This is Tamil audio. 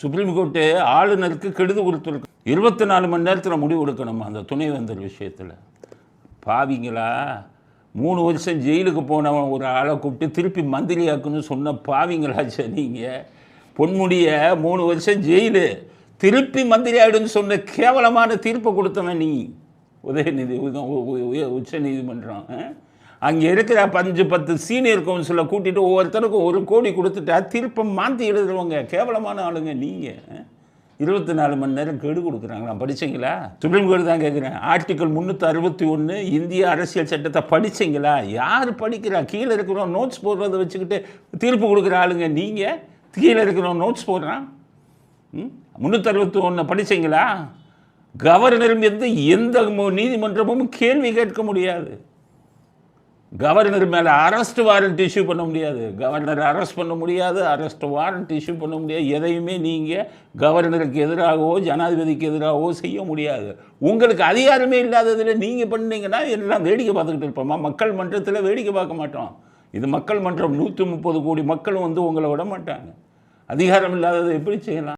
சுப்ரீம் கோர்ட்டு ஆளுநருக்கு கெடுது கொடுத்துருக்கு. 24 மணி நேரத்தில் முடிவு எடுக்கணும் அந்த துணைவேந்தர் விஷயத்தில். பாவிங்களா, 3 வருஷம் ஜெயிலுக்கு போனவன் ஒரு ஆளை கூப்பிட்டு திருப்பி மந்திரியாக்குன்னு சொன்ன பாவிங்களாச்சா நீங்கள்? பொன்முடிய 3 வருஷம் ஜெயிலு, திருப்பி மந்திரி ஆகிடுன்னு சொன்ன கேவலமான தீர்ப்பை கொடுத்தவன் நீ. உதயநிதி உச்ச நீதிமன்றம் அங்கே இருக்கிற 5-10 சீனியர் கவுன்சிலை கூட்டிகிட்டு ஒவ்வொருத்தருக்கும் 1 கோடி கொடுத்துட்டா திருப்ப மாற்றி எழுதுறவங்க கேவலமான ஆளுங்க நீங்கள். 24 மணி நேரம் கெடு கொடுக்குறாங்களா? படித்தீங்களா? சுப்ரீம் கோர்ட் தான் கேட்குறேன். ஆர்டிக்கல் 361 இந்திய அரசியல் சட்டத்தை படித்தீங்களா? யார் படிக்கிறா? கீழே இருக்கிறோம் நோட்ஸ் போடுறதை வச்சுக்கிட்டு தீர்ப்பு கொடுக்குற ஆளுங்க நீங்கள். கீழே இருக்கிறோம் நோட்ஸ் போடுறான். 361 படித்தீங்களா? கவர்னர் மீது எந்த நீதிமன்றமும் கேள்வி கேட்க முடியாது. கவர்னர் மேலே அரெஸ்ட் வாரண்ட் இஷ்யூ பண்ண முடியாது. கவர்னர் அரெஸ்ட் பண்ண முடியாது, அரெஸ்ட் வாரண்ட் இஷ்யூ பண்ண முடியாது. எதையுமே நீங்கள் கவர்னருக்கு எதிராகவோ ஜனாதிபதிக்கு எதிராகவோ செய்ய முடியாது. உங்களுக்கு அதிகாரமே இல்லாததில் நீங்கள் பண்ணீங்கன்னா எல்லாம் வேடிக்கை பார்த்துக்கிட்டு இருப்போமா? மக்கள் மன்றத்தில் வேடிக்கை பார்க்க மாட்டோம். இது மக்கள் மன்றம். 130 கோடி மக்களும் உங்களை விட மாட்டாங்க. அதிகாரம் இல்லாததை எப்படி செய்யலாம்?